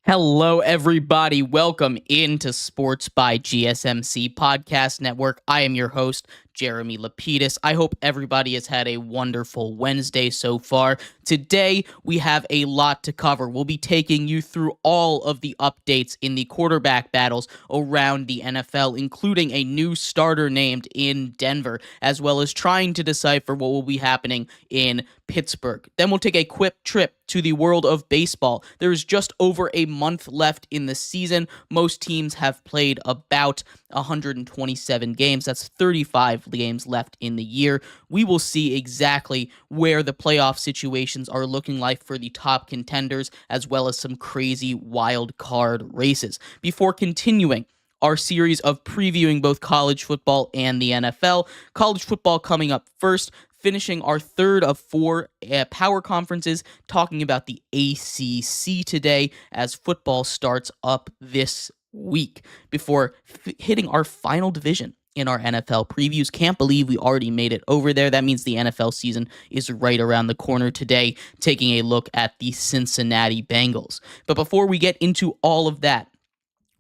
Hello, everybody. Welcome into Sports by GSMC Podcast Network. I am your host, Jeremy Lapidus. I hope everybody has had a wonderful Wednesday so far. Today, we have a lot to cover. We'll be taking you through all of the updates in the quarterback battles around the NFL, including a new starter named in Denver, as well as trying to decipher what will be happening in Pittsburgh. Then we'll take a quick trip to the world of baseball. There is just over a month left in the season. Most teams have played about 127 games. That's 35 games left in the year. We will see exactly where the playoff situations are looking like for the top contenders, as well as some crazy wild card races. Before continuing our series of previewing both college football and the NFL, college football coming up first, finishing our third of four power conferences, talking about the ACC today as football starts up this week before hitting our final division in our NFL previews. Can't believe we already made it over there. That means the NFL season is right around the corner today, taking a look at the Cincinnati Bengals. But before we get into all of that,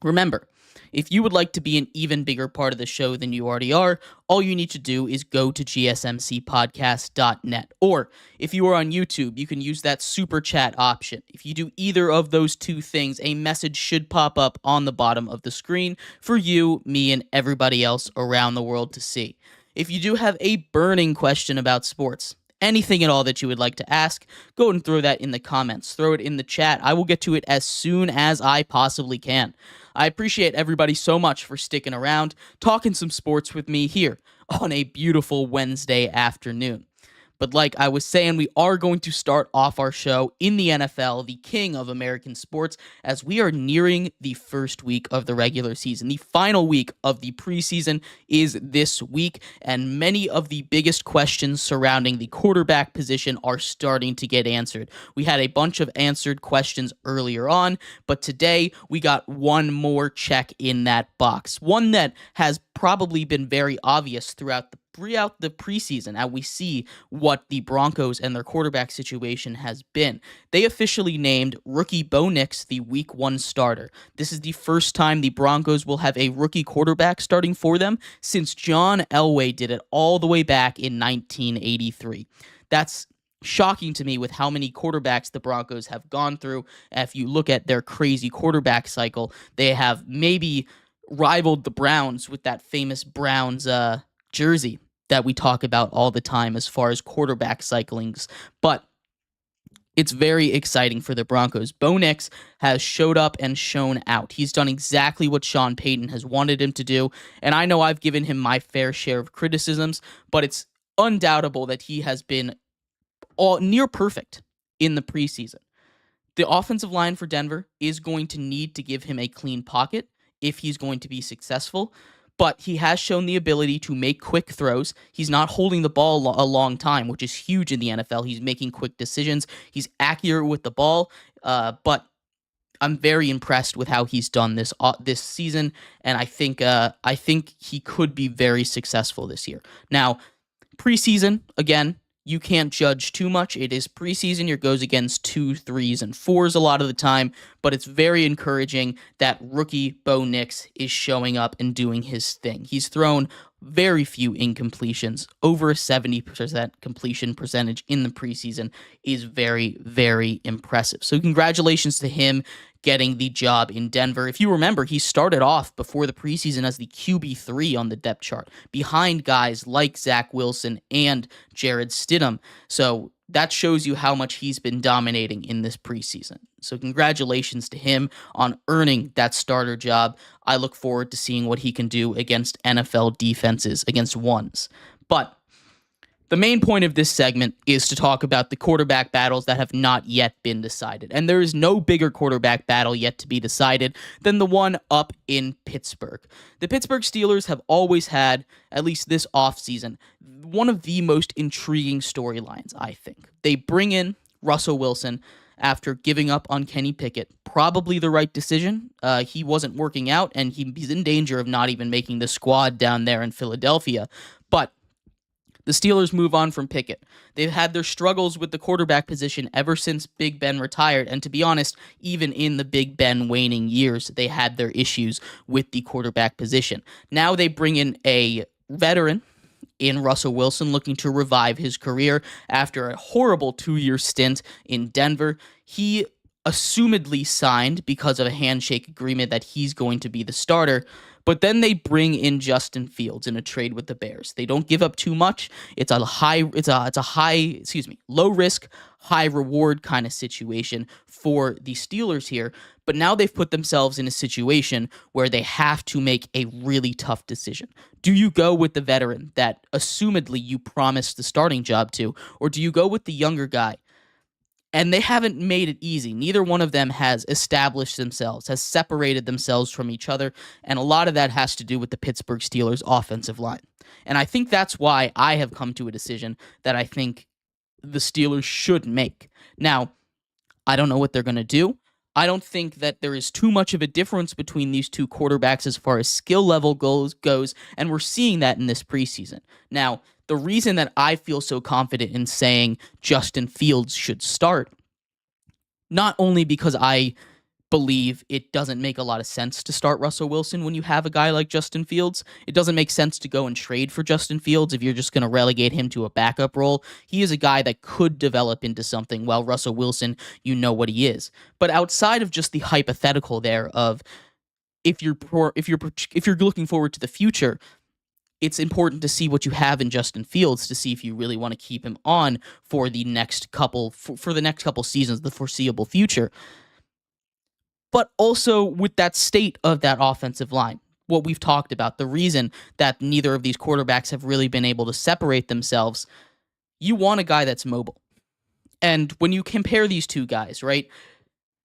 remember, if you would like to be an even bigger part of the show than you already are, all you need to do is go to GSMCPodcast.net. Or if you are on YouTube, you can use that super chat option. If you do either of those two things, a message should pop up on the bottom of the screen for you, me, and everybody else around the world to see. If you do have a burning question about sports, anything at all that you would like to ask, go and throw that in the comments. Throw it in the chat. I will get to it as soon as I possibly can. I appreciate everybody so much for sticking around, talking some sports with me here on a beautiful Wednesday afternoon. But like I was saying, we are going to start off our show in the NFL, the king of American sports, as we are nearing the first week of the regular season. The final week of the preseason is this week, and many of the biggest questions surrounding the quarterback position are starting to get answered. We had a bunch of answered questions earlier on, but today we got one more check in that box. One that has probably been very obvious throughout the preseason, as we see what the Broncos and their quarterback situation has been. They officially named rookie Bo Nix the Week 1 starter. This is the first time the Broncos will have a rookie quarterback starting for them since John Elway did it all the way back in 1983. That's shocking to me with how many quarterbacks the Broncos have gone through. If you look at their crazy quarterback cycle, they have maybe rivaled the Browns with that famous Browns jersey that we talk about all the time as far as quarterback cyclings. But it's very exciting for the Broncos. Bo Nix has showed up and shown out. He's done exactly what Sean Payton has wanted him to do, and I know I've given him my fair share of criticisms, but it's undoubtable that he has been near perfect in the preseason. The offensive line for Denver is going to need to give him a clean pocket if he's going to be successful, but he has shown the ability to make quick throws. He's not holding the ball a long time, which is huge in the NFL. He's making quick decisions. He's accurate with the ball, but I'm very impressed with how he's done this season, and I think he could be very successful this year. Now, preseason, again, you can't judge too much. It is preseason. It goes against 2s, 3s, and 4s a lot of the time, but it's very encouraging that rookie Bo Nix is showing up and doing his thing. He's thrown very few incompletions. Over a 70% completion percentage in the preseason is very, very impressive. So congratulations to him getting the job in Denver. If you remember, he started off before the preseason as the QB3 on the depth chart, behind guys like Zach Wilson and Jared Stidham. So that shows you how much he's been dominating in this preseason. So congratulations to him on earning that starter job. I look forward to seeing what he can do against NFL defenses, against ones. But the main point of this segment is to talk about the quarterback battles that have not yet been decided. And there is no bigger quarterback battle yet to be decided than the one up in Pittsburgh. The Pittsburgh Steelers have always had, at least this offseason, one of the most intriguing storylines, I think. They bring in Russell Wilson after giving up on Kenny Pickett. Probably the right decision. He wasn't working out, and he's in danger of not even making the squad down there in Philadelphia. But The Steelers move on from Pickett. They've had their struggles with the quarterback position ever since Big Ben retired, and to be honest, even in the Big Ben waning years, they had their issues with the quarterback position. Now they bring in a veteran in Russell Wilson, looking to revive his career after a horrible 2-year stint in Denver. He assumedly signed because of a handshake agreement that he's going to be the starter. But then they bring in Justin Fields in a trade with the Bears. They don't give up too much. It's a low risk, high reward kind of situation for the Steelers here. But now they've put themselves in a situation where they have to make a really tough decision. Do you go with the veteran that assumedly you promised the starting job to, or do you go with the younger guy? And they haven't made it easy. Neither one of them has established themselves, has separated themselves from each other, and a lot of that has to do with the Pittsburgh Steelers offensive line. And I think that's why I have come to a decision that I think the Steelers should make. Now, I don't know what they're going to do. I don't think that there is too much of a difference between these two quarterbacks as far as skill level goes, and we're seeing that in this preseason. Now, the reason that I feel so confident in saying Justin Fields should start, not only because I believe it doesn't make a lot of sense to start Russell Wilson when you have a guy like Justin Fields. It doesn't make sense to go and trade for Justin Fields if you're just going to relegate him to a backup role. He is a guy that could develop into something, while Russell Wilson, you know what he is. But outside of just the hypothetical there of if you're looking forward to the future, it's important to see what you have in Justin Fields to see if you really want to keep him on for the next couple seasons, the foreseeable future. But also with that state of that offensive line, what we've talked about, the reason that neither of these quarterbacks have really been able to separate themselves, you want a guy that's mobile. And when you compare these two guys, right,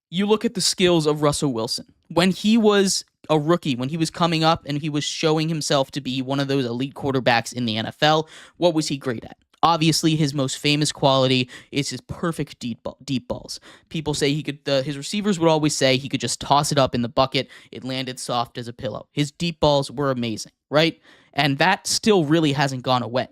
you look at the skills of Russell Wilson. When he was a rookie, when he was coming up and he was showing himself to be one of those elite quarterbacks in the NFL, what was he great at? Obviously, his most famous quality is his perfect deep balls. People say his receivers would always say he could just toss it up in the bucket. It landed soft as a pillow. His deep balls were amazing, right? And that still really hasn't gone away.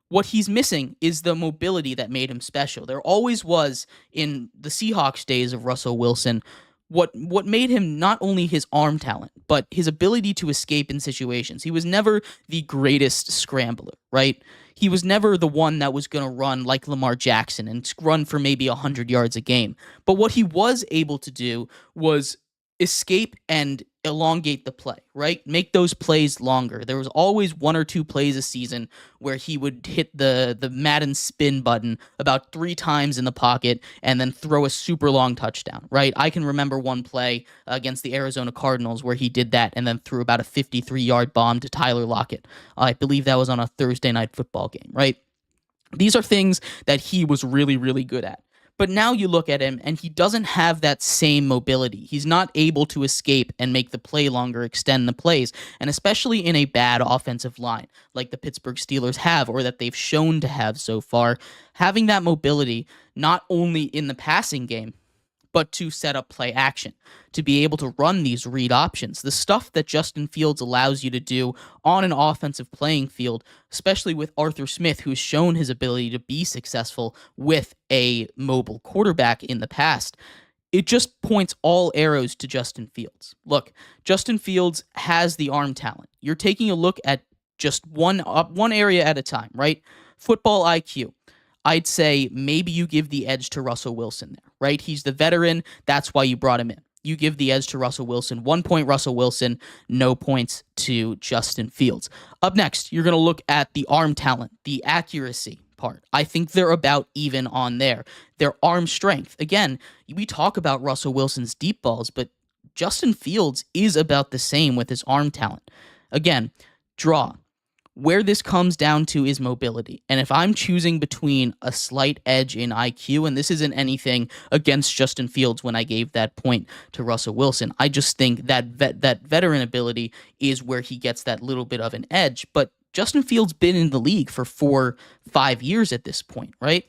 What he's missing is the mobility that made him special. There always was, in the Seahawks days of Russell Wilson, what made him not only his arm talent, but his ability to escape in situations. He was never the greatest scrambler, right? He was never the one that was going to run like Lamar Jackson and run for maybe 100 yards a game. But what he was able to do was escape and elongate the play, right? Make those plays longer. There was always 1 or 2 plays a season where he would hit the Madden spin button about 3 times in the pocket and then throw a super long touchdown, right? I can remember one play against the Arizona Cardinals where he did that and then threw about a 53-yard bomb to Tyler Lockett. I believe that was on a Thursday night football game, right? These are things that he was really, really good at. But now you look at him, and he doesn't have that same mobility. He's not able to escape and make the play longer, extend the plays, and especially in a bad offensive line like the Pittsburgh Steelers have, or that they've shown to have so far, having that mobility not only in the passing game, but to set up play action, to be able to run these read options, the stuff that Justin Fields allows you to do on an offensive playing field, especially with Arthur Smith, who's shown his ability to be successful with a mobile quarterback in the past. It just points all arrows to Justin Fields. Look, Justin Fields has the arm talent. You're taking a look at just one area at a time, right? Football IQ. I'd say maybe you give the edge to Russell Wilson there, right? He's the veteran. That's why you brought him in. You give the edge to Russell Wilson. 1 point Russell Wilson, no points to Justin Fields. Up next, you're going to look at the arm talent, the accuracy part. I think they're about even on there. Their arm strength. Again, we talk about Russell Wilson's deep balls, but Justin Fields is about the same with his arm talent. Again, draw. Where this comes down to is mobility. And if I'm choosing between a slight edge in IQ, and this isn't anything against Justin Fields when I gave that point to Russell Wilson, I just think that that veteran ability is where he gets that little bit of an edge. But Justin Fields been in the league for 4-5 years at this point, right?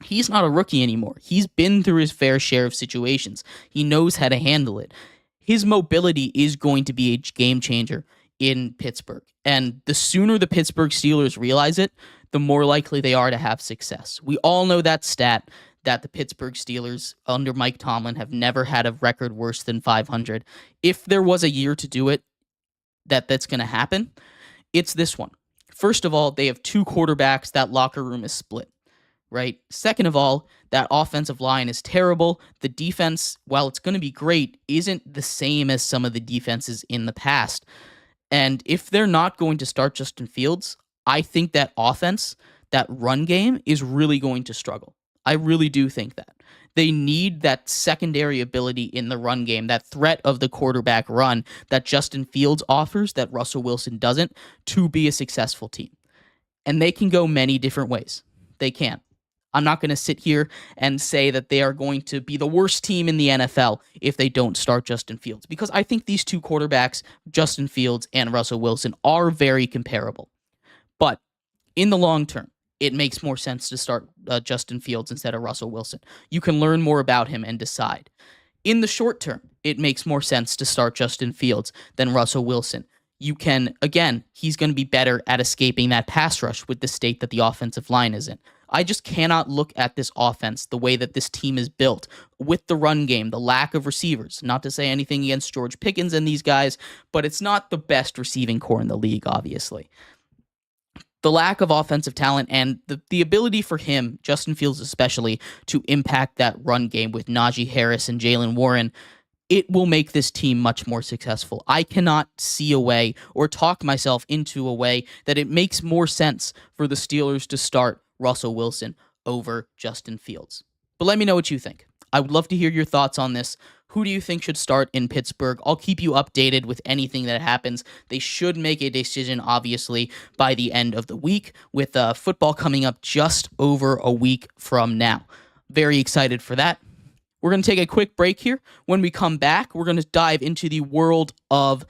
He's not a rookie anymore. He's been through his fair share of situations. He knows how to handle it. His mobility is going to be a game changer in Pittsburgh. And the sooner the Pittsburgh Steelers realize it, the more likely they are to have success. We all know that stat that the Pittsburgh Steelers under Mike Tomlin have never had a record worse than 500. If there was a year to do it, that's going to happen, it's this one. First of all, they have two quarterbacks. That locker room is split, right? Second of all, that offensive line is terrible. The defense, while it's going to be great, isn't the same as some of the defenses in the past. And if they're not going to start Justin Fields, I think that offense, that run game, is really going to struggle. I really do think that. They need that secondary ability in the run game, that threat of the quarterback run that Justin Fields offers that Russell Wilson doesn't, to be a successful team. And they can go many different ways. They can. I'm not going to sit here and say that they are going to be the worst team in the NFL if they don't start Justin Fields, because I think these two quarterbacks, Justin Fields and Russell Wilson, are very comparable. But in the long term, it makes more sense to start Justin Fields instead of Russell Wilson. You can learn more about him and decide. In the short term, it makes more sense to start Justin Fields than Russell Wilson. You can, again, he's going to be better at escaping that pass rush with the state that the offensive line is in. I just cannot look at this offense the way that this team is built with the run game, the lack of receivers. Not to say anything against George Pickens and these guys, but it's not the best receiving core in the league, obviously. The lack of offensive talent and the ability for him, Justin Fields especially, to impact that run game with Najee Harris and Jalen Warren, it will make this team much more successful. I cannot see a way or talk myself into a way that it makes more sense for the Steelers to start Russell Wilson over Justin Fields. But let me know what you think. I would love to hear your thoughts on this. Who do you think should start in Pittsburgh? I'll keep you updated with anything that happens. They should make a decision, obviously, by the end of the week, with football coming up just over a week from now. Very excited for that. We're going to take a quick break here. When we come back, we're going to dive into the world of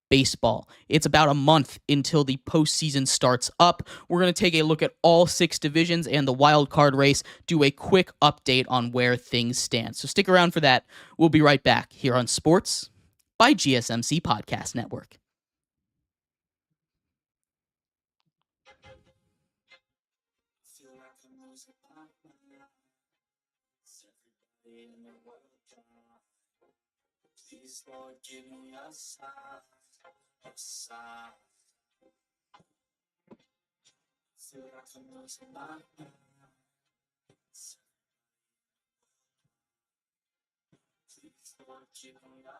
baseball. It's about a month until the postseason starts up. We're going to take a look at all 6 divisions and the wild card race, do a quick update on where things stand. So stick around for that. We'll be right back here on Sports by GSMC Podcast Network. Please, Lord, give me a sign. Feel like I'm losing my mind. Please, Lord, give me a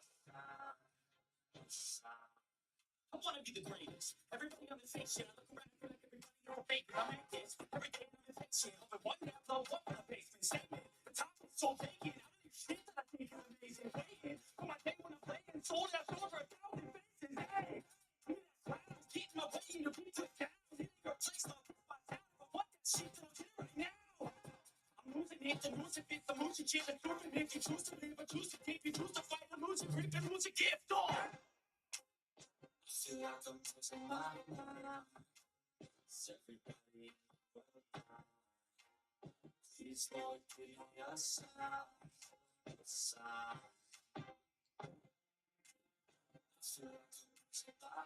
sign. I want to be the greatest. Everybody on the station, I look around and everybody you're a fake. I'm like this. Every day on the station, over one down low, one on the basement. Statement. The top is so vacant. I don't do shit that I think is amazing. Waiting for my day when I'm playing. Sold out over 1,000 faces. Hey. Keep my way in your pizza down. Your place not my town. But what that shit that I'm doing right now? I'm losing it, I'm losing it, I'm losing shit, I'm losing it, you choose to live, I choose to take, you choose to fight, I'm losing grip, I'm losing gift, oh! I feel like I'm losing my mind. It's everybody please, Lord, give me a sign. I feel like I'm losing my mind.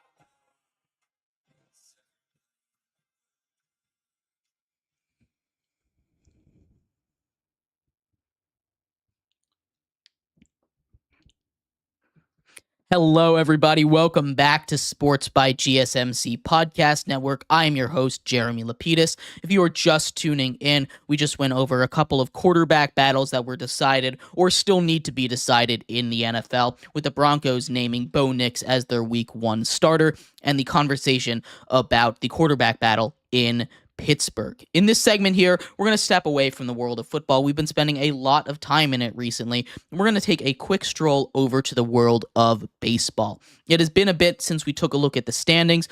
Hello, everybody. Welcome back to Sports by GSMC Podcast Network. I am your host, Jeremy Lapidus. If you are just tuning in, we just went over a couple of quarterback battles that were decided or still need to be decided in the NFL, with the Broncos naming Bo Nix as their Week 1 starter, and the conversation about the quarterback battle in Pittsburgh. In this segment here, we're going to step away from the world of football. We've been spending a lot of time in it recently, and we're going to take a quick stroll over to the world of baseball. It has been a bit since we took a look at the standings.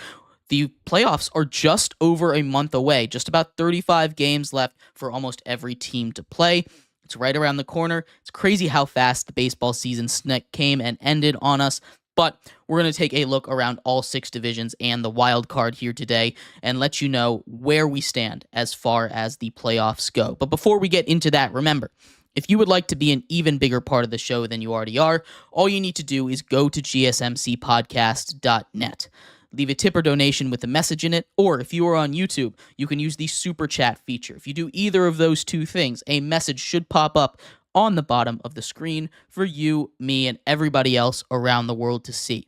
The playoffs are just over a month away, just about 35 games left for almost every team to play. It's right around the corner. It's crazy how fast the baseball season came and ended on us. But we're going to take a look around all 6 divisions and the wild card here today and let you know where we stand as far as the playoffs go. But before we get into that, remember, if you would like to be an even bigger part of the show than you already are, all you need to do is go to gsmcpodcast.net. leave a tip or donation with a message in it, or if you are on YouTube, you can use the super chat feature. If you do either of those two things, a message should pop up on the bottom of the screen for you, me, and everybody else around the world to see.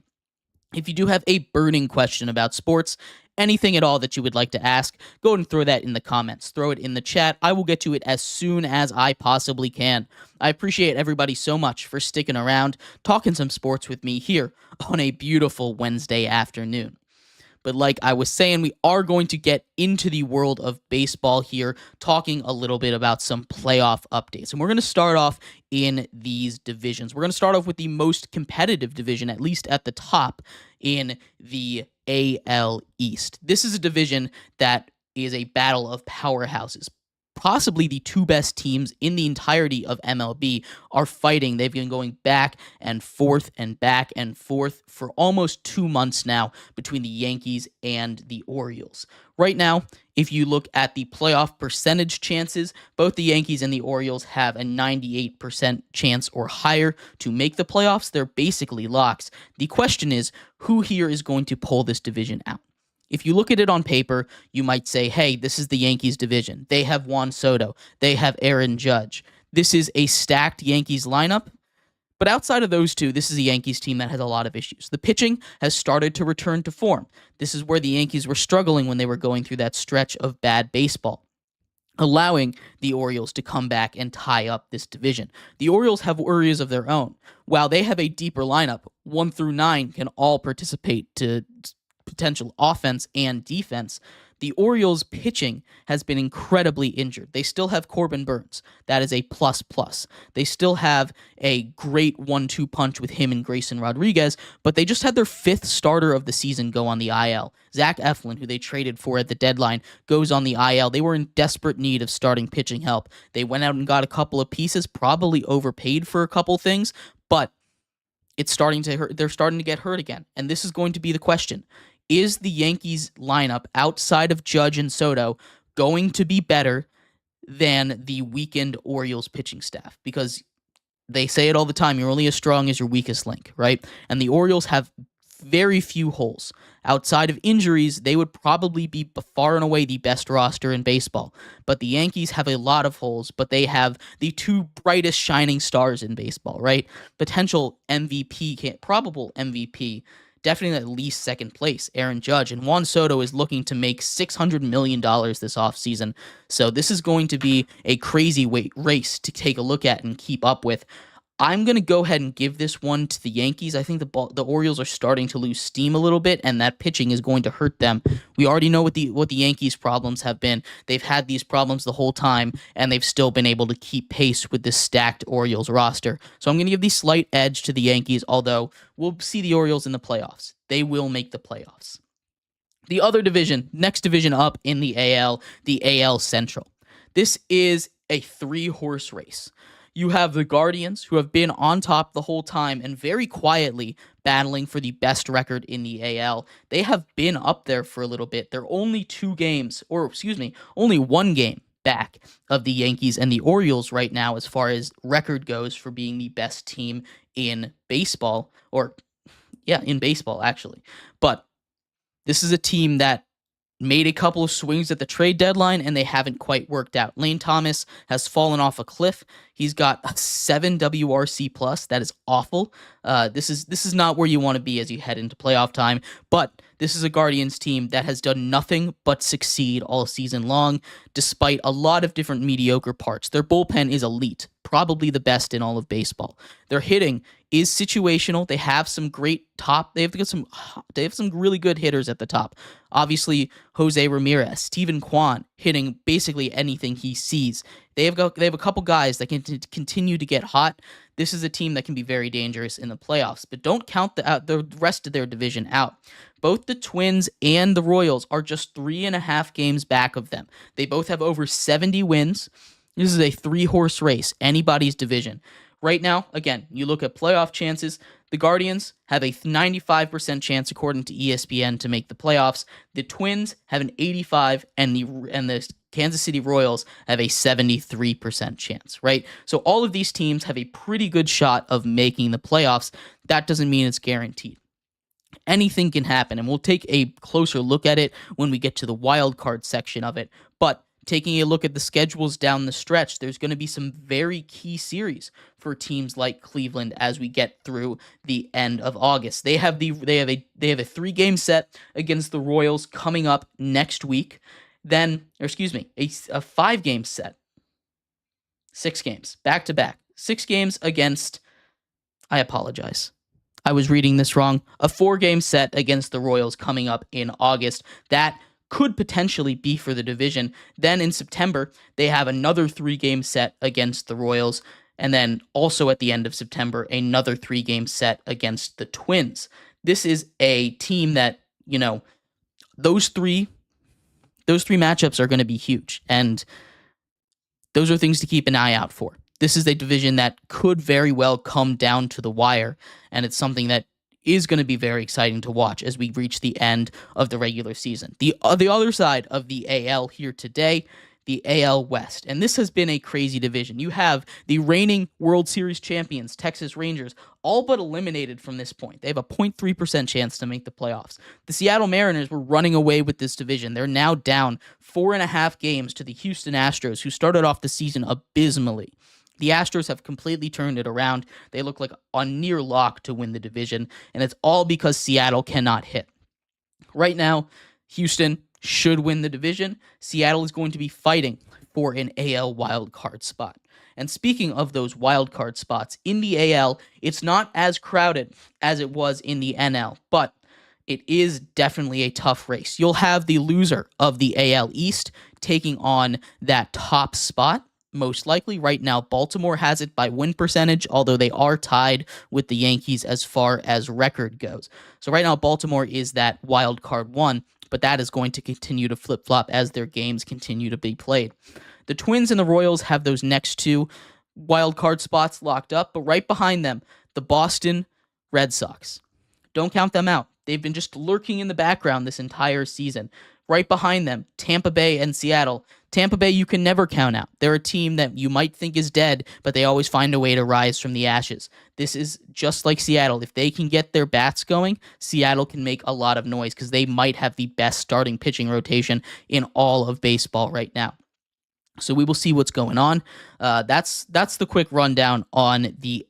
If you do have a burning question about sports, anything at all that you would like to ask, go ahead and throw that in the comments. Throw it in the chat. I will get to it as soon as I possibly can. I appreciate everybody so much for sticking around, talking some sports with me here on a beautiful Wednesday afternoon. But like I was saying, we are going to get into the world of baseball here, talking a little bit about some playoff updates. And we're going to start off in these divisions. We're going to start off with the most competitive division, at least at the top, in the AL East. This is a division that is a battle of powerhouses. Possibly the two best teams in the entirety of MLB are fighting. They've been going back and forth for almost 2 months now between the Yankees and the Orioles. Right now, if you look at the playoff percentage chances, both the Yankees and the Orioles have a 98% chance or higher to make the playoffs. They're basically locks. The question is, who here is going to pull this division out? If you look at it on paper, you might say, hey, this is the Yankees division. They have Juan Soto. They have Aaron Judge. This is a stacked Yankees lineup. But outside of those two, this is a Yankees team that has a lot of issues. The pitching has started to return to form. This is where the Yankees were struggling when they were going through that stretch of bad baseball, allowing the Orioles to come back and tie up this division. The Orioles have worries of their own. While they have a deeper lineup, 1 through 9 can all participate to potential offense and defense. The Orioles pitching has been incredibly injured. They still have Corbin Burns. That is a plus. They still have a great 1-2 punch with him and Grayson Rodriguez, but they just had their 5th starter of the season go on the IL. Zach Eflin, who they traded for at the deadline, goes on the IL. They were in desperate need of starting pitching help. They went out and got a couple of pieces, probably overpaid for a couple things, but it's starting to hurt. They're starting to get hurt again. And this is going to be the question. Is the Yankees lineup outside of Judge and Soto going to be better than the weakened Orioles pitching staff? Because they say it all the time, you're only as strong as your weakest link, right? And the Orioles have very few holes. Outside of injuries, they would probably be far and away the best roster in baseball. But the Yankees have a lot of holes, but they have the two brightest shining stars in baseball, right? Potential MVP, probable MVP, definitely at least second place, Aaron Judge. And Juan Soto is looking to make $600 million this offseason. So this is going to be a crazy race to take a look at and keep up with. I'm going to go ahead and give this one to the Yankees. I think the Orioles are starting to lose steam a little bit, and that pitching is going to hurt them. We already know what the Yankees' problems have been. They've had these problems the whole time, and they've still been able to keep pace with this stacked Orioles roster. So I'm going to give the slight edge to the Yankees, although we'll see the Orioles in the playoffs. They will make the playoffs. The other division, next division up in the AL Central. This is a 3-horse race. You have the Guardians, who have been on top the whole time and very quietly battling for the best record in the AL. They have been up there for a little bit. They're only only 1 game back of the Yankees and the Orioles right now as far as record goes for being the best team in baseball, in baseball, actually. But this is a team that made a couple of swings at the trade deadline, and they haven't quite worked out. Lane Thomas has fallen off a cliff. He's got a 7 WRC plus. That is awful. This is not where you want to be as you head into playoff time. But this is a Guardians team that has done nothing but succeed all season long, despite a lot of different mediocre parts. Their bullpen is elite, probably the best in all of baseball. Their hitting is situational. They have some great top. They have some really good hitters at the top. Obviously, Jose Ramirez, Steven Kwan hitting basically anything he sees. They have a couple guys that can continue to get hot. This is a team that can be very dangerous in the playoffs. But don't count the rest of their division out. Both the Twins and the Royals are just 3.5 games back of them. They both have over 70 wins. This is a 3-horse race, anybody's division. Right now, again, you look at playoff chances, the Guardians have a 95% chance, according to ESPN, to make the playoffs. The Twins have an 85%, and the Kansas City Royals have a 73% chance, right? So all of these teams have a pretty good shot of making the playoffs. That doesn't mean it's guaranteed. anything can happen, and we'll take a closer look at it when we get to the wild card section of it. But taking a look at the schedules down the stretch, there's going to be some very key series for teams like Cleveland as we get through the end of August. They have a 3-game set against the Royals coming up next week. Then, a 5-game set. 6 games back to back. 6 games against, I apologize, I was reading this wrong. A 4-game set against the Royals coming up in August. That could potentially be for the division. Then in September, they have another 3-game set against the Royals. And then also at the end of September, another 3-game set against the Twins. This is a team that, those three matchups are going to be huge. And those are things to keep an eye out for. This is a division that could very well come down to the wire, and it's something that is going to be very exciting to watch as we reach the end of the regular season. The other side of the AL here today, the AL West, and this has been a crazy division. You have the reigning World Series champions, Texas Rangers, all but eliminated from this point. They have a 0.3% chance to make the playoffs. The Seattle Mariners were running away with this division. They're now down 4.5 games to the Houston Astros, who started off the season abysmally. The Astros have completely turned it around. They look like a near lock to win the division, and it's all because Seattle cannot hit. Right now, Houston should win the division. Seattle is going to be fighting for an AL wildcard spot. And speaking of those wildcard spots, in the AL, it's not as crowded as it was in the NL, but it is definitely a tough race. You'll have the loser of the AL East taking on that top spot. Most likely right now, Baltimore has it by win percentage, although they are tied with the Yankees as far as record goes. So right now, Baltimore is that wild card 1, but that is going to continue to flip-flop as their games continue to be played. The Twins and the Royals have those next 2 wild card spots locked up, but right behind them, the Boston Red Sox. Don't count them out. They've been just lurking in the background this entire season. Right behind them, Tampa Bay and Seattle. Tampa Bay you can never count out. They're a team that you might think is dead, but they always find a way to rise from the ashes. This is just like Seattle. If they can get their bats going, Seattle can make a lot of noise because they might have the best starting pitching rotation in all of baseball right now. So we will see what's going on. That's the quick rundown on the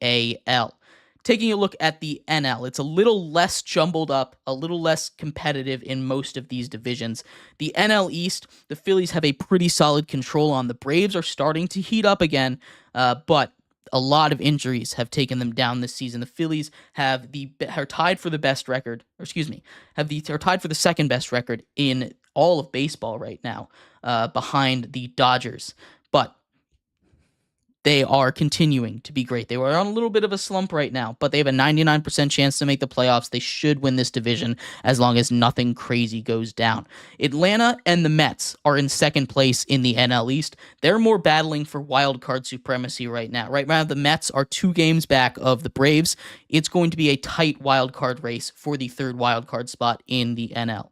AL. Taking a look at the NL, it's a little less jumbled up, a little less competitive in most of these divisions. The NL East, the Phillies have a pretty solid control on. The Braves are starting to heat up again, but a lot of injuries have taken them down this season. The Phillies are tied for the best record, are tied for the second best record in all of baseball right now, behind the Dodgers. But they are continuing to be great. They were on a little bit of a slump right now, but they have a 99% chance to make the playoffs. They should win this division as long as nothing crazy goes down. Atlanta and the Mets are in second place in the NL East. They're more battling for wild card supremacy right now. Right now, the Mets are 2 games back of the Braves. It's going to be a tight wild card race for the third wild card spot in the NL.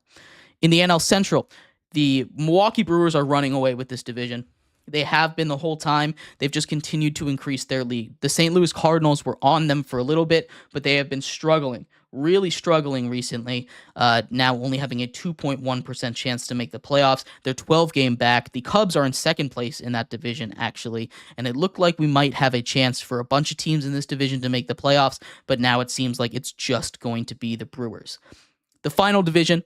In the NL Central, the Milwaukee Brewers are running away with this division. They have been the whole time. They've just continued to increase their lead. The St. Louis Cardinals were on them for a little bit, but they have been struggling, really struggling recently, now only having a 2.1% chance to make the playoffs. They're 12-game back. The Cubs are in second place in that division, actually, and it looked like we might have a chance for a bunch of teams in this division to make the playoffs, but now it seems like it's just going to be the Brewers. The final division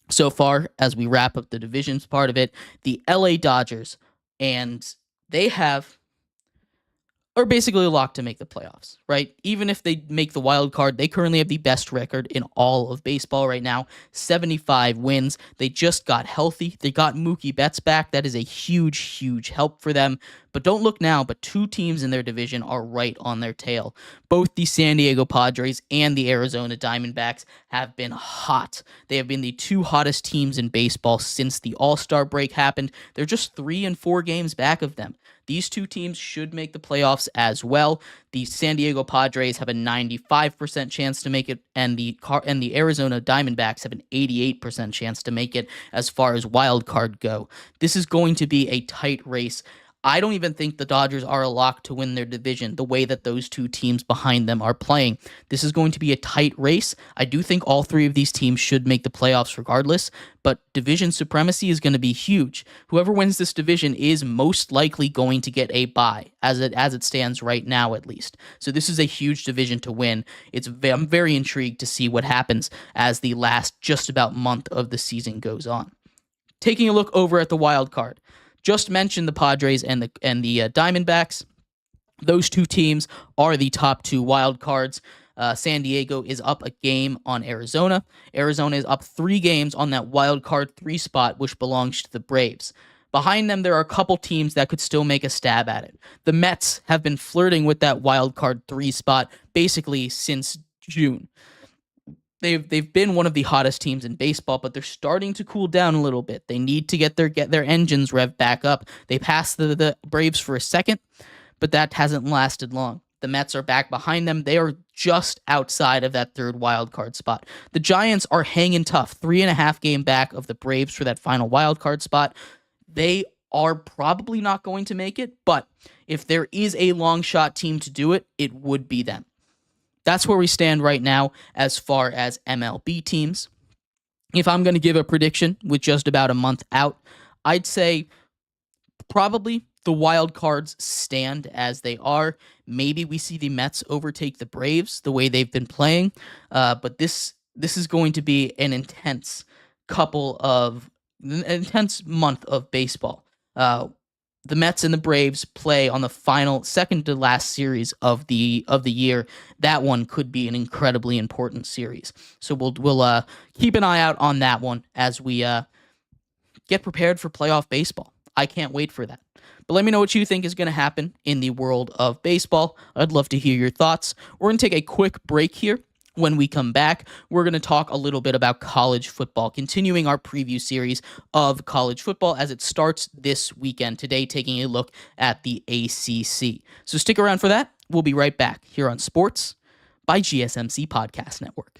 so far, as we wrap up the divisions part of it, the LA Dodgers, and they are basically locked to make the playoffs, right? Even if they make the wild card, they currently have the best record in all of baseball right now, 75 wins. They just got healthy. They got Mookie Betts back. That is a huge, huge help for them. But don't look now, but 2 teams in their division are right on their tail. Both the San Diego Padres and the Arizona Diamondbacks have been hot. They have been the 2 hottest teams in baseball since the All-Star break happened. They're just 3 and 4 games back of them. These 2 teams should make the playoffs as well. The San Diego Padres have a 95% chance to make it, and the Arizona Diamondbacks have an 88% chance to make it as far as wild card go. This is going to be a tight race. I don't even think the Dodgers are a lock to win their division the way that those two teams behind them are playing. This is going to be a tight race. I do think all three of these teams should make the playoffs regardless, but division supremacy is going to be huge. Whoever wins this division is most likely going to get a bye, as it stands right now at least. So this is a huge division to win. I'm very intrigued to see what happens as the last just about month of the season goes on. Taking a look over at the wild card. Just mentioned the Padres and the Diamondbacks. Those two teams are the top two wild cards. San Diego is up a game on Arizona. Arizona is up 3 games on that wild card 3 spot, which belongs to the Braves. Behind them, there are a couple teams that could still make a stab at it. The Mets have been flirting with that wild card 3 spot basically since June. They've been one of the hottest teams in baseball, but they're starting to cool down a little bit. They need to get their engines revved back up. They passed the Braves for a second, but that hasn't lasted long. The Mets are back behind them. They are just outside of that 3rd wild card spot. The Giants are hanging tough, 3.5 game back of the Braves for that final wild card spot. They are probably not going to make it, but if there is a long shot team to do it, it would be them. That's where we stand right now as far as MLB teams. If I'm going to give a prediction with just about a month out, I'd say probably the wild cards stand as they are. Maybe we see the Mets overtake the Braves the way they've been playing, but this is going to be an intense month of baseball. The Mets and the Braves play on the final, second to last series of the year. That one could be an incredibly important series. So we'll keep an eye out on that one as we get prepared for playoff baseball. I can't wait for that. But let me know what you think is going to happen in the world of baseball. I'd love to hear your thoughts. We're going to take a quick break here. When we come back, we're going to talk a little bit about college football, continuing our preview series of college football as it starts this weekend. Today, taking a look at the ACC. So stick around for that. We'll be right back here on Sports by GSMC Podcast Network.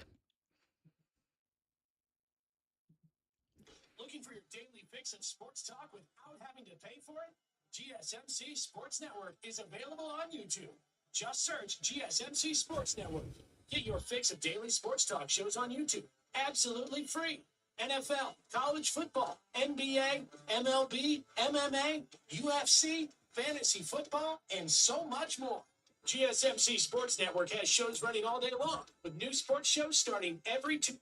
Looking for your daily fix of sports talk without having to pay for it? GSMC Sports Network is available on YouTube. Just search GSMC Sports Network. Get your fix of daily sports talk shows on YouTube, absolutely free. NFL, college football, NBA, MLB, MMA, UFC, fantasy football, and so much more. GSMC Sports Network has shows running all day long, with new sports shows starting every 2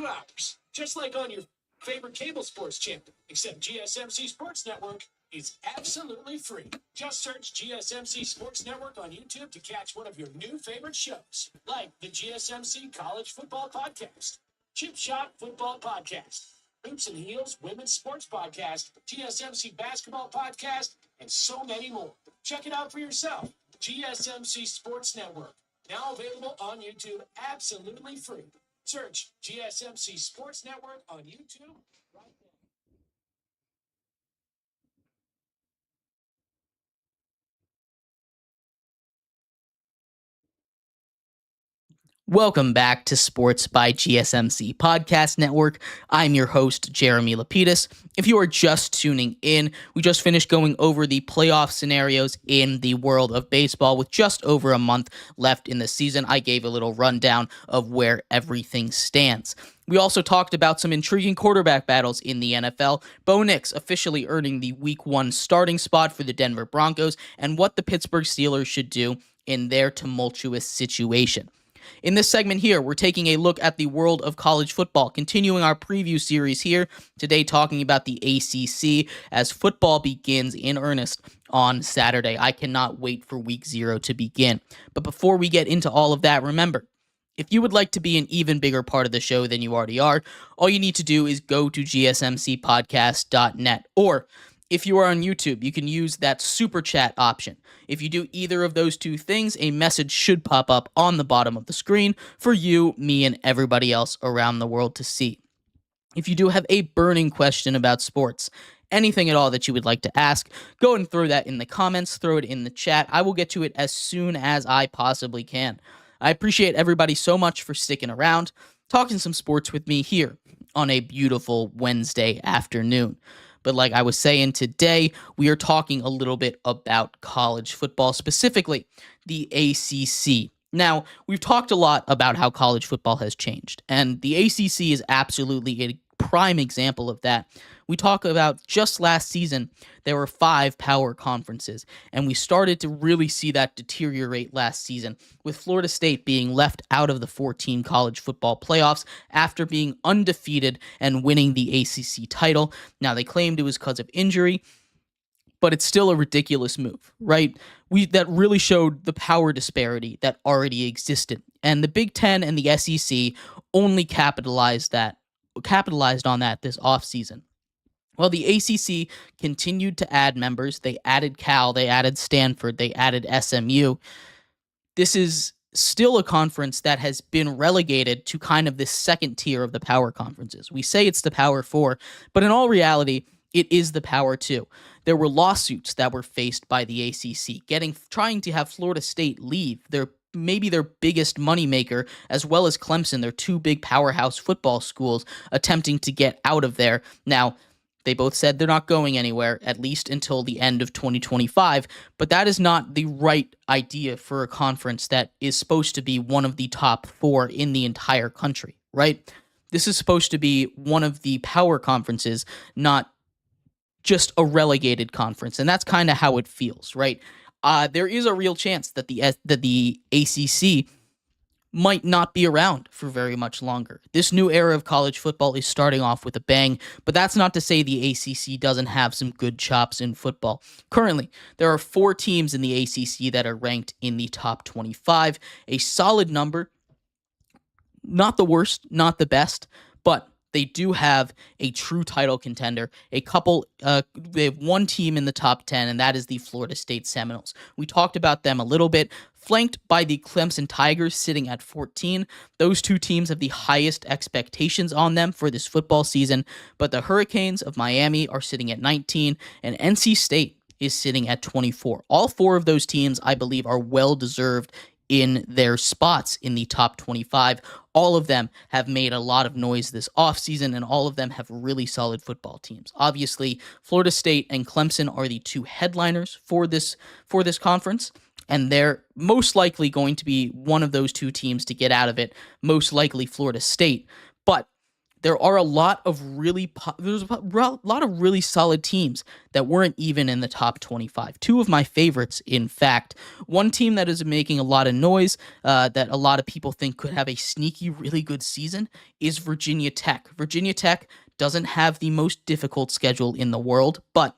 hours, just like on your favorite cable sports channel, except GSMC Sports Network is absolutely free. Just search GSMC Sports Network on YouTube to catch one of your new favorite shows, like the GSMC College Football Podcast, Chip Shot Football Podcast, Hoops and Heels Women's Sports Podcast, GSMC Basketball Podcast, and so many more. Check it out for yourself. GSMC Sports Network, now available on YouTube, absolutely free. Search GSMC Sports Network on YouTube right now. Welcome back to Sports by GSMC Podcast Network. I'm your host, Jeremy Lapidus. If you are just tuning in, we just finished going over the playoff scenarios in the world of baseball with just over a month left in the season. I gave a little rundown of where everything stands. We also talked about some intriguing quarterback battles in the NFL, Bo Nix officially earning the Week 1 starting spot for the Denver Broncos, and what the Pittsburgh Steelers should do in their tumultuous situation. In this segment here, we're taking a look at the world of college football, continuing our preview series here, today talking about the ACC as football begins in earnest on Saturday. I cannot wait for Week 0 to begin. But before we get into all of that, remember, if you would like to be an even bigger part of the show than you already are, all you need to do is go to GSMCPodcast.net, or if you are on YouTube, you can use that super chat option. If you do either of those two things, a message should pop up on the bottom of the screen for you, me, and everybody else around the world to see. If you do have a burning question about sports, anything at all that you would like to ask, go and throw that in the comments, throw it in the chat. I will get to it as soon as I possibly can. I appreciate everybody so much for sticking around, talking some sports with me here on a beautiful Wednesday afternoon. But like I was saying today, we are talking a little bit about college football, specifically the ACC. Now, we've talked a lot about how college football has changed, and the ACC is absolutely a prime example of that. We talk about just last season, there were 5 power conferences, and we started to really see that deteriorate last season, with Florida State being left out of the 14 college football playoffs after being undefeated and winning the ACC title. Now, they claimed it was because of injury, but it's still a ridiculous move, right? That really showed the power disparity that already existed. And the Big Ten and the SEC only capitalized on that this offseason. Well, the ACC continued to add members. They added Cal, they added Stanford, they added SMU. This is still a conference that has been relegated to kind of this second tier of the power conferences. We say it's the Power Four, but in all reality, it is the Power Two. There were lawsuits that were faced by the ACC, trying to have Florida State leave maybe their biggest moneymaker, as well as Clemson, their 2 big powerhouse football schools, attempting to get out of there. Now, they both said they're not going anywhere, at least until the end of 2025, but that is not the right idea for a conference that is supposed to be one of the top 4 in the entire country, right? This is supposed to be one of the power conferences, not just a relegated conference, and that's kind of how it feels, right? There is a real chance that the ACC might not be around for very much longer. This new era of college football is starting off with a bang, but that's not to say the ACC doesn't have some good chops in football. Currently, there are 4 teams in the ACC that are ranked in the top 25, a solid number, not the worst, not the best, but they do have a true title contender. They have 1 team in the top 10, and that is the Florida State Seminoles. We talked about them a little bit, flanked by the Clemson Tigers sitting at 14. Those 2 teams have the highest expectations on them for this football season, but the Hurricanes of Miami are sitting at 19, and NC State is sitting at 24. All 4 of those teams, I believe, are well-deserved in their spots in the top 25. All of them have made a lot of noise this offseason, and all of them have really solid football teams. Obviously, Florida State and Clemson are the 2 headliners for this conference, and they're most likely going to be one of those 2 teams to get out of it, most likely Florida State. But there are a lot of really solid teams that weren't even in the top 25. 2 of my favorites, in fact. One team that is making a lot of noise, that a lot of people think could have a sneaky, really good season, is Virginia Tech. Virginia Tech doesn't have the most difficult schedule in the world, but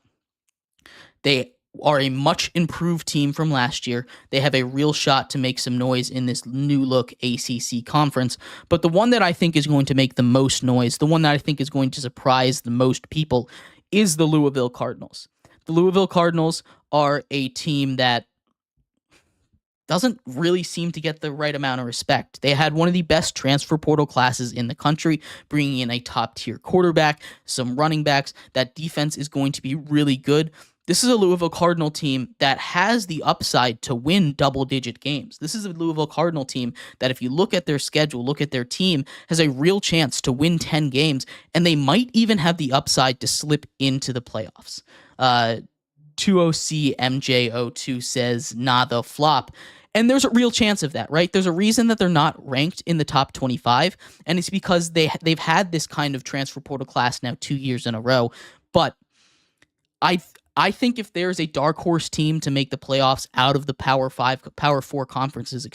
they are a much improved team from last year. They have a real shot to make some noise in this new look ACC conference. But the one that I think is going to make the most noise, the one that I think is going to surprise the most people, is the Louisville Cardinals. The Louisville Cardinals are a team that doesn't really seem to get the right amount of respect. They had one of the best transfer portal classes in the country, bringing in a top-tier quarterback, some running backs. That defense is going to be really good. This is a Louisville Cardinal team that has the upside to win double-digit games. This is a Louisville Cardinal team that, if you look at their schedule, look at their team, has a real chance to win 10 games, and they might even have the upside to slip into the playoffs. 2OC MJ02 says, nah, they'll flop. And there's a real chance of that, right? There's a reason that they're not ranked in the top 25, and it's because they've had this kind of transfer portal class now 2 years in a row. But I think if there's a dark horse team to make the playoffs out of the Power 4 conferences,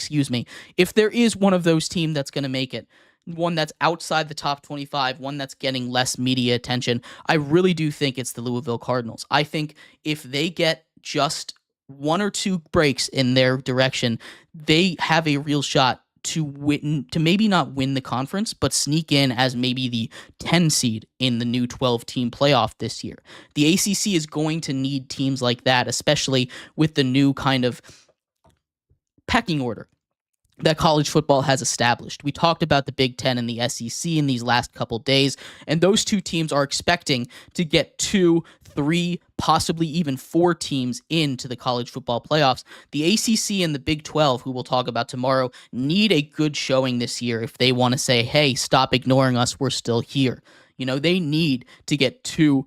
if there is one of those teams that's going to make it, one that's outside the top 25, one that's getting less media attention, I really do think it's the Louisville Cardinals. I think if they get just 1 or 2 breaks in their direction, they have a real shot to win, to maybe not win the conference, but sneak in as maybe the 10 seed in the new 12-team playoff this year. The ACC is going to need teams like that, especially with the new kind of pecking order that college football has established. We talked about the Big Ten and the SEC in these last couple days, and those 2 teams are expecting to get 2, 3, possibly even 4 teams into the college football playoffs. The ACC and the Big 12, who we'll talk about tomorrow, need a good showing this year if they want to say, hey, stop ignoring us, we're still here. They need to get 2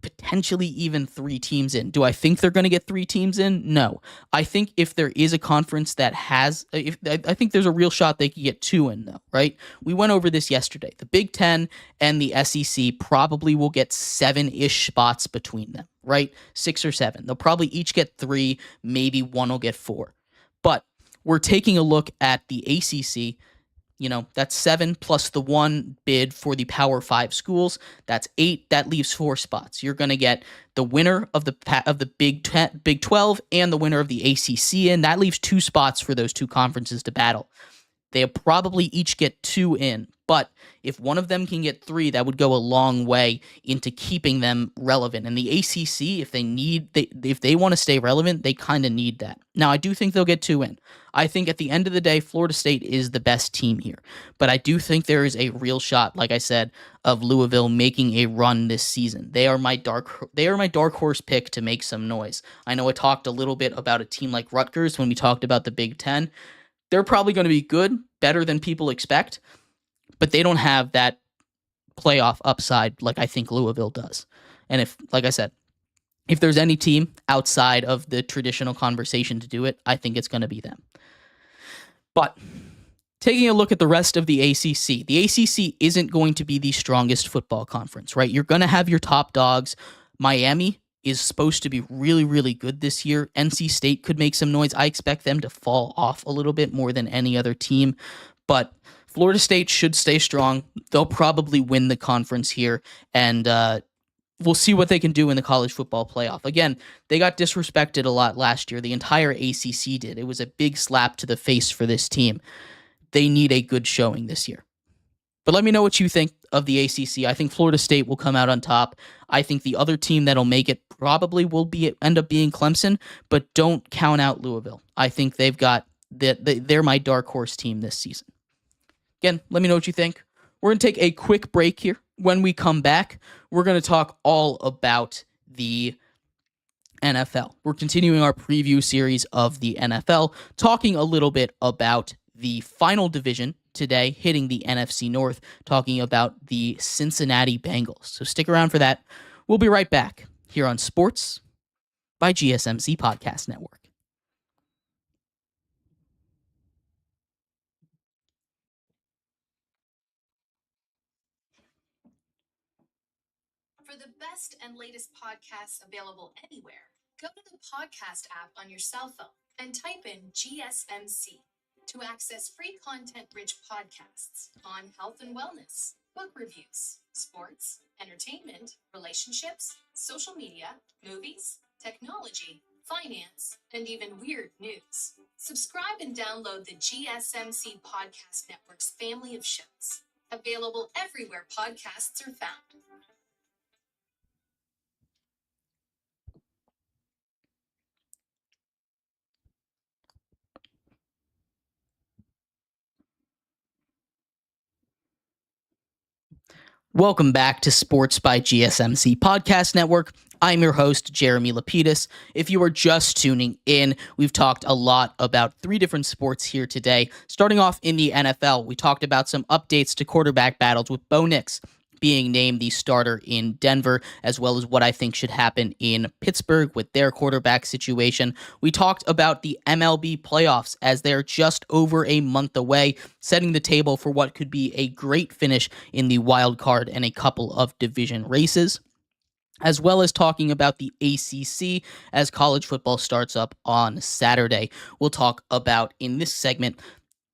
potentially even 3 teams in. Do I think they're going to get 3 teams in? No. I think if there is a conference that has, I think there's a real shot they could get 2 in, though, right? We went over this yesterday. The Big Ten and the SEC probably will get 7-ish spots between them, right? 6 or 7. They'll probably each get 3, maybe one will get 4. But we're taking a look at the ACC. That's 7 plus the 1 bid for the Power 5 schools. That's 8. That leaves 4 spots. You're going to get the winner of the Big 12 and the winner of the ACC in. That leaves 2 spots for those 2 conferences to battle. They'll probably each get 2 in, but if one of them can get 3, that would go a long way into keeping them relevant. And the ACC, if they want to stay relevant, they kind of need that. Now, I do think they'll get 2 in. I think at the end of the day, Florida State is the best team here, but I do think there is a real shot, like I said, of Louisville making a run this season. They are my dark horse pick to make some noise. I know I talked a little bit about a team like Rutgers when we talked about the Big Ten. They're probably going to be good, better than people expect, but they don't have that playoff upside like I think Louisville does. And like I said, if there's any team outside of the traditional conversation to do it, I think it's going to be them. But taking a look at the rest of the ACC isn't going to be the strongest football conference, right? You're going to have your top dogs. Miami is supposed to be really, really good this year. NC State could make some noise. I expect them to fall off a little bit more than any other team, but Florida State should stay strong. They'll probably win the conference here, and we'll see what they can do in the college football playoff. Again, they got disrespected a lot last year. The entire ACC did. It was a big slap to the face for this team. They need a good showing this year. But let me know what you think of the ACC. I think Florida State will come out on top. I think the other team that'll make it probably will end up being Clemson, but don't count out Louisville. I think they're my dark horse team this season. Again, let me know what you think. We're going to take a quick break here. When we come back, we're going to talk all about the NFL. We're continuing our preview series of the NFL, talking a little bit about the final division today, hitting the NFC North, talking about the Cincinnati Bengals. So stick around for that. We'll be right back here on Sports by GSMC Podcast Network. For the best and latest podcasts available anywhere, go to the podcast app on your cell phone and type in GSMC to access free content-rich podcasts on health and wellness, book reviews, sports, entertainment, relationships, social media, movies, technology, finance, and even weird news. Subscribe and download the GSMC Podcast Network's family of shows, available everywhere podcasts are found. Welcome back to Sports by GSMC Podcast Network. I'm your host, Jeremy Lapidus. If you are just tuning in, we've talked a lot about 3 different sports here today. Starting off in the NFL, we talked about some updates to quarterback battles with Bo Nix being named the starter in Denver, as well as what I think should happen in Pittsburgh with their quarterback situation. We talked about the MLB playoffs as they're just over a month away, setting the table for what could be a great finish in the wild card and a couple of division races, as well as talking about the ACC as college football starts up on Saturday. We'll talk about, in this segment,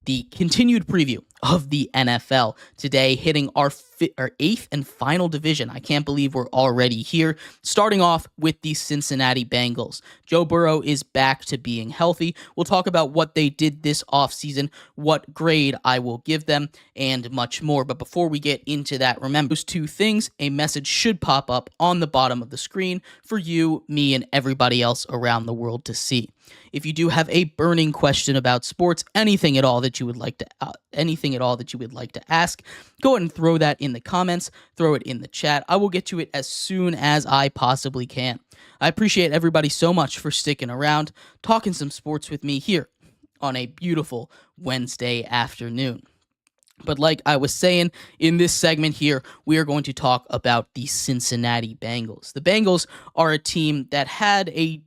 the continued preview of the NFL today, hitting our 8th and final division. I can't believe we're already here. Starting off with the Cincinnati Bengals. Joe Burrow is back to being healthy. We'll talk about what they did this offseason, what grade I will give them, and much more. But before we get into that, remember those 2 things. A message should pop up on the bottom of the screen for you, me, and everybody else around the world to see. If you do have a burning question about sports, anything at all that you would like to ask, go ahead and throw that in the comments, throw it in the chat. I will get to it as soon as I possibly can. I appreciate everybody so much for sticking around, talking some sports with me here on a beautiful Wednesday afternoon. But like I was saying, in this segment here, we are going to talk about the Cincinnati Bengals. The Bengals are a team that had a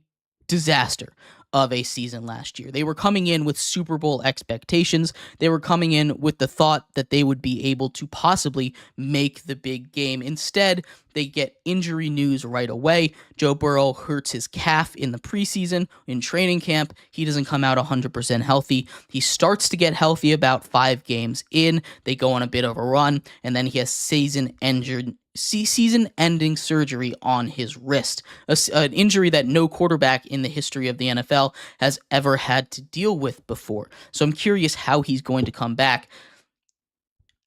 disaster of a season last year. They were coming in with Super Bowl expectations. They were coming in with the thought that they would be able to possibly make the big game. Instead, they get injury news right away. Joe Burrow hurts his calf in the preseason, in training camp. He doesn't come out 100% healthy. He starts to get healthy about 5 games in. They go on a bit of a run, and then he has season-ending surgery on his wrist, an injury that no quarterback in the history of the NFL has ever had to deal with before. So I'm curious how he's going to come back,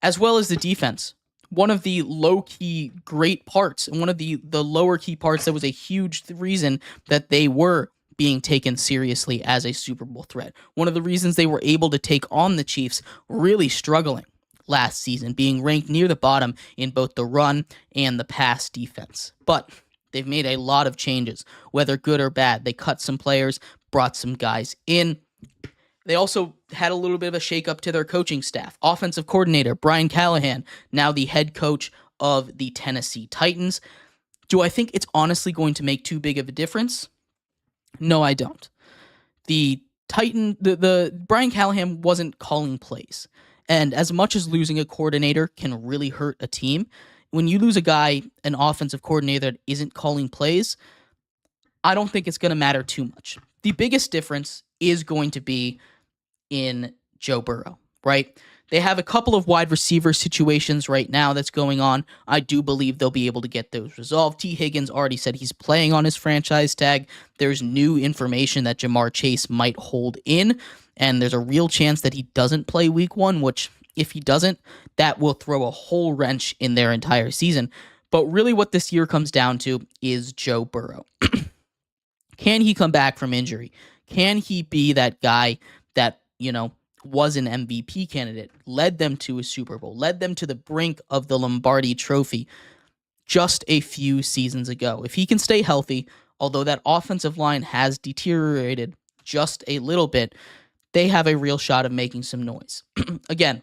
as well as the defense. One of the low-key great parts, and one of the lower-key parts that was a huge reason that they were being taken seriously as a Super Bowl threat. One of the reasons they were able to take on the Chiefs really struggling last season, being ranked near the bottom in both the run and the pass defense. But they've made a lot of changes, whether good or bad. They cut some players, brought some guys in. They also had a little bit of a shakeup to their coaching staff. Offensive coordinator Brian Callahan, now the head coach of the Tennessee Titans. Do I think it's honestly going to make too big of a difference? No, I don't. The Brian Callahan wasn't calling plays. And as much as losing a coordinator can really hurt a team, when you lose a guy, an offensive coordinator that isn't calling plays, I don't think it's going to matter too much. The biggest difference is going to be in Joe Burrow, right? They have a couple of wide receiver situations right now that's going on. I do believe they'll be able to get those resolved. T. Higgins already said he's playing on his franchise tag. There's new information that Jamar Chase might hold in, and there's a real chance that he doesn't play week 1, which if he doesn't, that will throw a whole wrench in their entire season. But really what this year comes down to is Joe Burrow. Can he come back from injury? Can he be that guy that, was an MVP candidate, led them to a Super Bowl, led them to the brink of the Lombardi Trophy just a few seasons ago? If he can stay healthy, although that offensive line has deteriorated just a little bit, they have a real shot of making some noise. Again,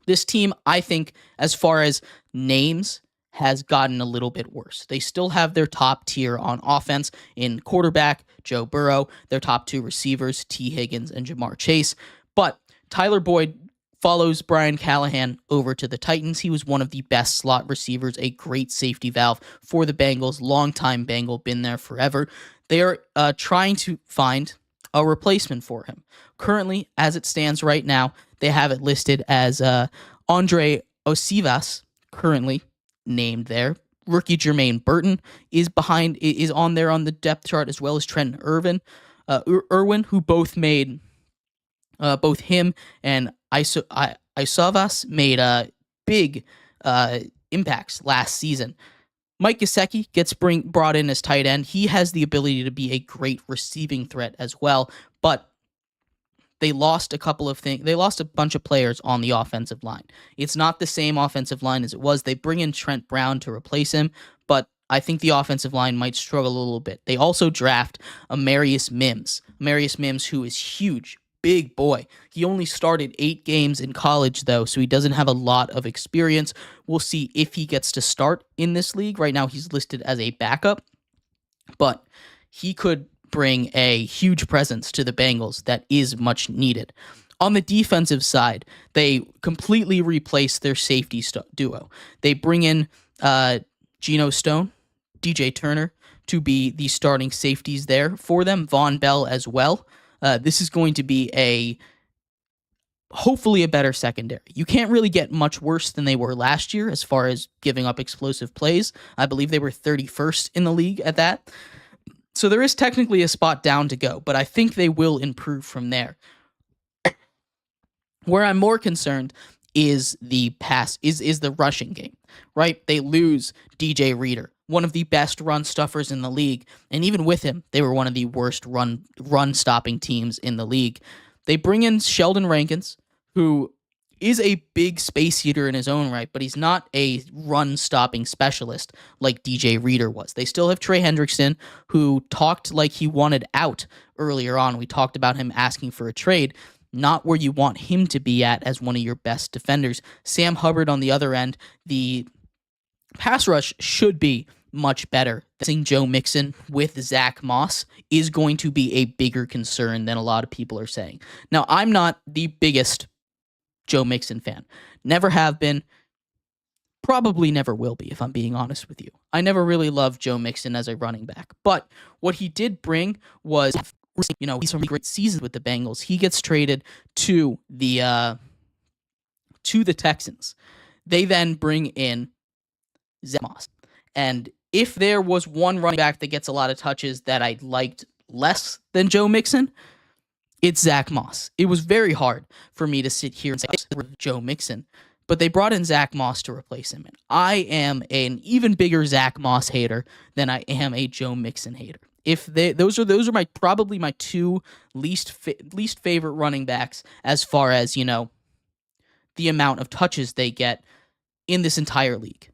this team, I think, as far as names, has gotten a little bit worse. They still have their top tier on offense in quarterback, Joe Burrow, their top 2 receivers, T. Higgins and Jamar Chase. But Tyler Boyd follows Brian Callahan over to the Titans. He was one of the best slot receivers, a great safety valve for the Bengals, longtime Bengal, been there forever. They are trying to find a replacement for him. Currently, as it stands right now, they have it listed as Andre Osivas, currently named there. Rookie Jermaine Burton is on there on the depth chart, as well as Trent Irwin, who both made both him and Isavas made big impacts last season. Mike Gesicki gets brought in as tight end. He has the ability to be a great receiving threat as well, but they lost a couple of things. They lost a bunch of players on the offensive line. It's not the same offensive line as it was. They bring in Trent Brown to replace him, but I think the offensive line might struggle a little bit. They also draft Amarius Mims, who is huge, big boy. He only started 8 games in college, though, so he doesn't have a lot of experience. We'll see if he gets to start in this league. Right now, he's listed as a backup, but he could bring a huge presence to the Bengals that is much needed. On the defensive side, they completely replace their safety duo. They bring in Geno Stone, DJ Turner to be the starting safeties there for them, Von Bell as well. This is going to be hopefully a better secondary. You can't really get much worse than they were last year as far as giving up explosive plays. I believe they were 31st in the league at that. So there is technically a spot down to go, but I think they will improve from there. Where I'm more concerned is the rushing game, right? They lose DJ Reader, one of the best run stuffers in the league, and even with him, they were one of the worst run stopping teams in the league. They bring in Sheldon Rankins, who is a big space eater in his own right, but he's not a run-stopping specialist like DJ Reader was. They still have Trey Hendrickson, who talked like he wanted out earlier on. We talked about him asking for a trade. not where you want him to be at as one of your best defenders. Sam Hubbard on the other end, the pass rush should be much better. Seeing Joe Mixon with Zach Moss is going to be a bigger concern than a lot of people are saying. Now, I'm not the biggest Joe Mixon fan. Never have been. Probably never will be, if I'm being honest with you. I never really loved Joe Mixon as a running back. But what he did bring was, he's from great seasons with the Bengals. He gets traded to the Texans. They then bring in Zach Moss. And if there was one running back that gets a lot of touches that I liked less than Joe Mixon, it's Zach Moss. It was very hard for me to sit here and say Joe Mixon, but they brought in Zach Moss to replace him. And I am an even bigger Zach Moss hater than I am a Joe Mixon hater. Those are probably my two least favorite running backs as far as, the amount of touches they get in this entire league.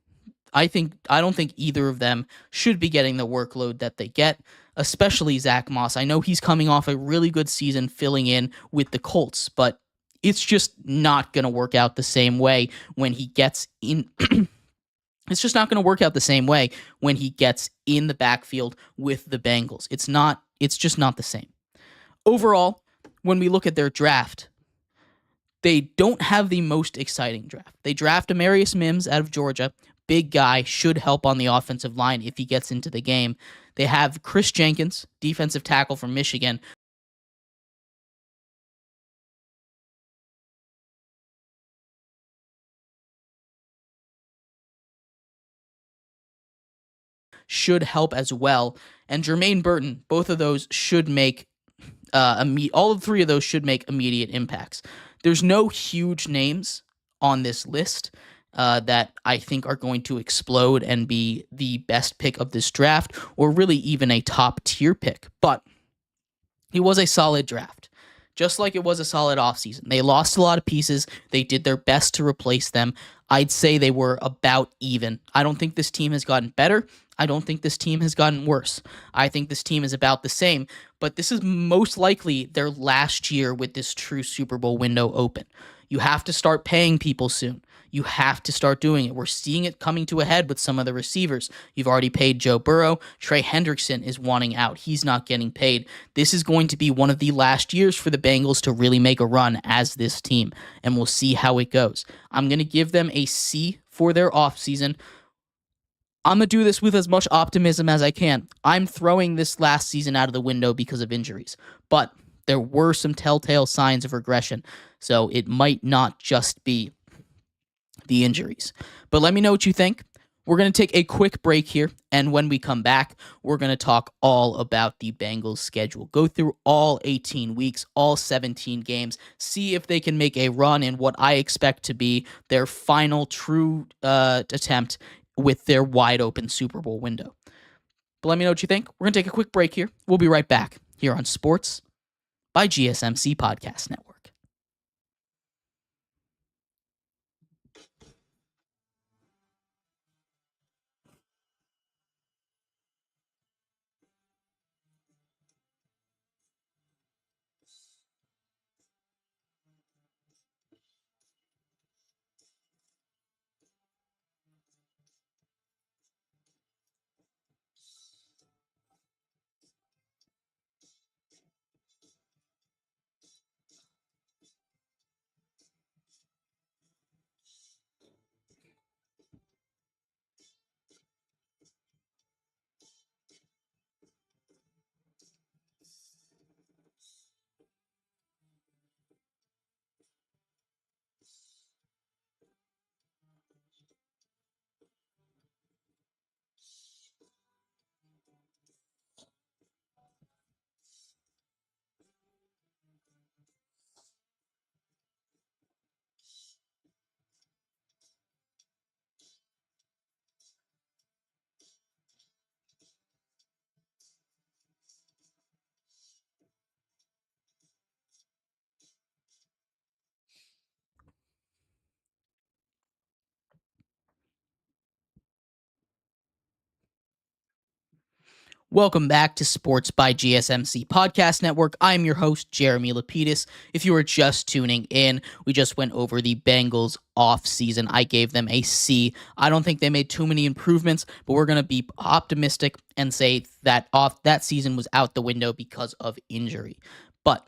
I don't think either of them should be getting the workload that they get, especially Zach Moss. I know he's coming off a really good season filling in with the Colts, but it's just not going to work out the same way when he gets in. It's just not going to work out the same way when he gets in the backfield with the Bengals. It's just not the same. Overall, when we look at their draft, they don't have the most exciting draft. They draft Amarius Mims out of Georgia. Big guy, should help on the offensive line if he gets into the game. They have Chris Jenkins, defensive tackle from Michigan. Should help as well. And Jermaine Burton, both of those should make all three of those should make immediate impacts. There's no huge names on this list that I think are going to explode and be the best pick of this draft, or really even a top tier pick. But it was a solid draft, just like it was a solid offseason. They lost a lot of pieces. They did their best to replace them. I'd say they were about even. I don't think this team has gotten better. I don't think this team has gotten worse. I think this team is about the same, but this is most likely their last year with this true Super Bowl window open. You have to start paying people soon. You have to start doing it. We're seeing it coming to a head with some of the receivers. You've already paid Joe Burrow. Trey Hendrickson is wanting out. He's not getting paid. This is going to be one of the last years for the Bengals to really make a run as this team, and we'll see how it goes. I'm going to give them a C for their offseason. I'm going to do this with as much optimism as I can. I'm throwing this last season out of the window because of injuries, but there were some telltale signs of regression, so it might not just be the injuries. But let me know what you think. We're going to take a quick break here, and when we come back, we're going to talk all about the Bengals' schedule. Go through all 18 weeks, all 17 games, see if they can make a run in what I expect to be their final true attempt with their wide-open Super Bowl window. But let me know what you think. We're going to take a quick break here. We'll be right back here on Sports by GSMC Podcast Network. Welcome back to Sports by GSMC Podcast Network. I'm your host, Jeremy Lapidus. If you are just tuning in, we just went over the Bengals off-season. I gave them a C. I don't think they made too many improvements, but we're going to be optimistic and say that that season was out the window because of injury. But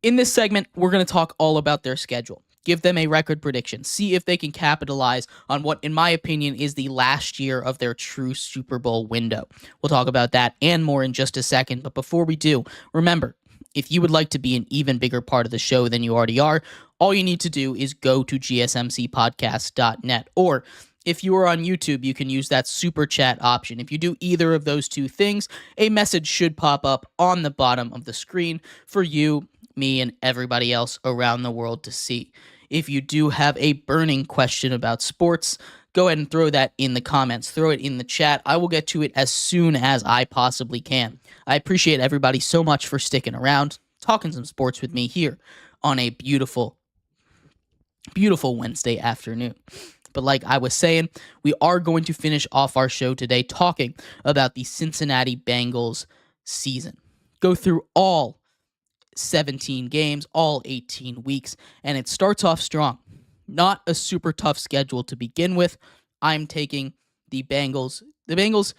in this segment, we're going to talk all about their schedule. Give them a record prediction. See if they can capitalize on what, in my opinion, is the last year of their true Super Bowl window. We'll talk about that and more in just a second. But before we do, remember, if you would like to be an even bigger part of the show than you already are, all you need to do is go to GSMCPodcast.net. Or if you are on YouTube, you can use that super chat option. If you do either of those two things, a message should pop up on the bottom of the screen for you, me, and everybody else around the world to see. If you do have a burning question about sports, go ahead and throw that in the comments. Throw it in the chat. I will get to it as soon as I possibly can. I appreciate everybody so much for sticking around, talking some sports with me here on a beautiful, beautiful Wednesday afternoon. But like I was saying, we are going to finish off our show today talking about the Cincinnati Bengals season. Go through all 17 games, all 18 weeks, and it starts off strong. Not a super tough schedule to begin with. I'm taking the Bengals. The Bengals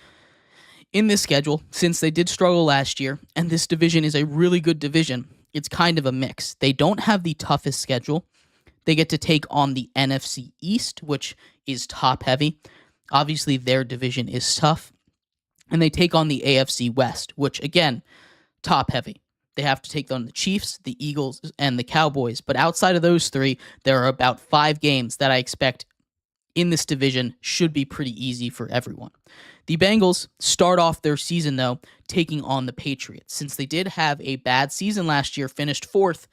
in this schedule, since they did struggle last year, and this division is a really good division, it's kind of a mix. They don't have the toughest schedule. They get to take on the NFC East, which is top-heavy. Obviously, their division is tough. And they take on the AFC West, which, again, top-heavy. They have to take on the Chiefs, the Eagles, and the Cowboys. But outside of those three, there are about 5 games that I expect in this division should be pretty easy for everyone. The Bengals start off their season, though, taking on the Patriots. Since they did have a bad season last year, finished 4th,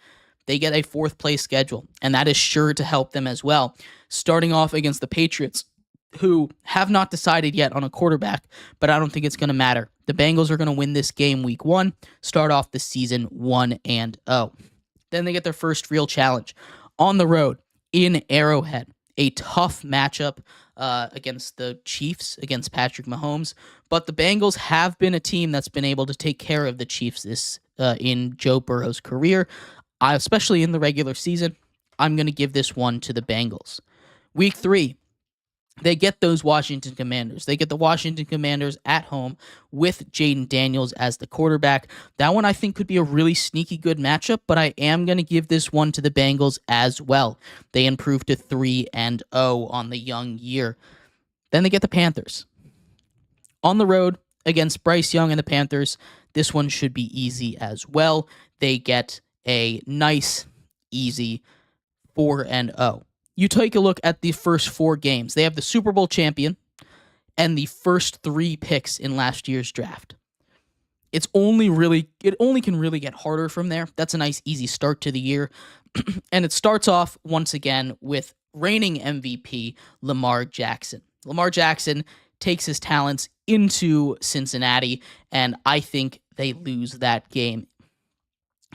they get a 4th-place schedule, and that is sure to help them as well. Starting off against the Patriots, who have not decided yet on a quarterback, but I don't think it's going to matter. The Bengals are going to win this game week 1, start off the season 1-0. Then they get their first real challenge on the road in Arrowhead, a tough matchup against the Chiefs, against Patrick Mahomes, but the Bengals have been a team that's been able to take care of the Chiefs in Joe Burrow's career, especially in the regular season. I'm going to give this one to the Bengals. Week 3, they get those Washington Commanders. They get the Washington Commanders at home with Jaden Daniels as the quarterback. That one I think could be a really sneaky good matchup, but I am going to give this one to the Bengals as well. They improve to 3-0 on the young year. Then they get the Panthers. On the road against Bryce Young and the Panthers, this one should be easy as well. They get a nice, easy 4-0. You take a look at the first 4 games. They have the Super Bowl champion and the first 3 picks in last year's draft. It only can really get harder from there. That's a nice, easy start to the year. And it starts off, once again, with reigning MVP Lamar Jackson. Lamar Jackson takes his talents into Cincinnati, and I think they lose that game.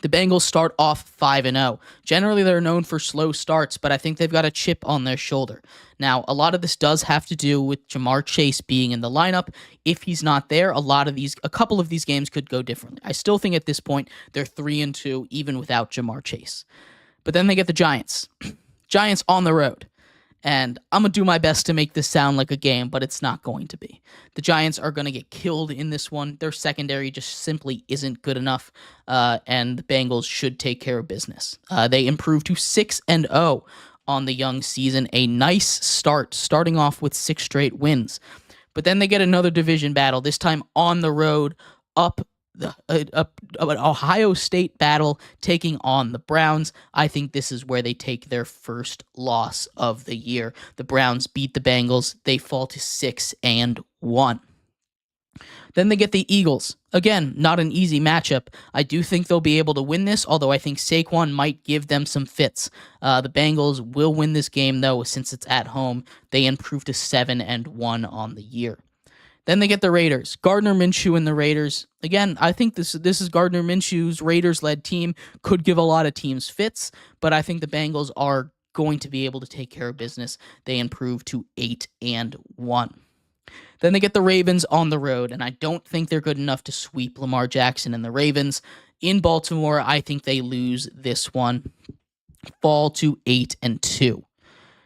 The Bengals start off 5-0. Generally, they're known for slow starts, but I think they've got a chip on their shoulder. Now, a lot of this does have to do with Jamar Chase being in the lineup. If he's not there, a couple of these games could go differently. I still think at this point, they're 3-2, even without Jamar Chase. But then they get the Giants. Giants on the road. And I'm going to do my best to make this sound like a game, but it's not going to be. The Giants are going to get killed in this one. Their secondary just simply isn't good enough, and the Bengals should take care of business. They improve to 6-0 on the young season. A nice start, starting off with 6 straight wins. But then they get another division battle, this time on the road, an Ohio State battle taking on the Browns. I think this is where they take their first loss of the year. The Browns beat the Bengals. They fall to 6-1. Then they get the Eagles. Again, not an easy matchup. I do think they'll be able to win this, although I think Saquon might give them some fits. The Bengals will win this game, though, since it's at home. They improve to 7-1 on the year. Then they get the Raiders. Gardner Minshew and the Raiders. Again, I think this is Gardner Minshew's Raiders-led team. Could give a lot of teams fits, but I think the Bengals are going to be able to take care of business. They improve to 8-1. Then they get the Ravens on the road, and I don't think they're good enough to sweep Lamar Jackson and the Ravens. In Baltimore, I think they lose this one, fall to 8-2.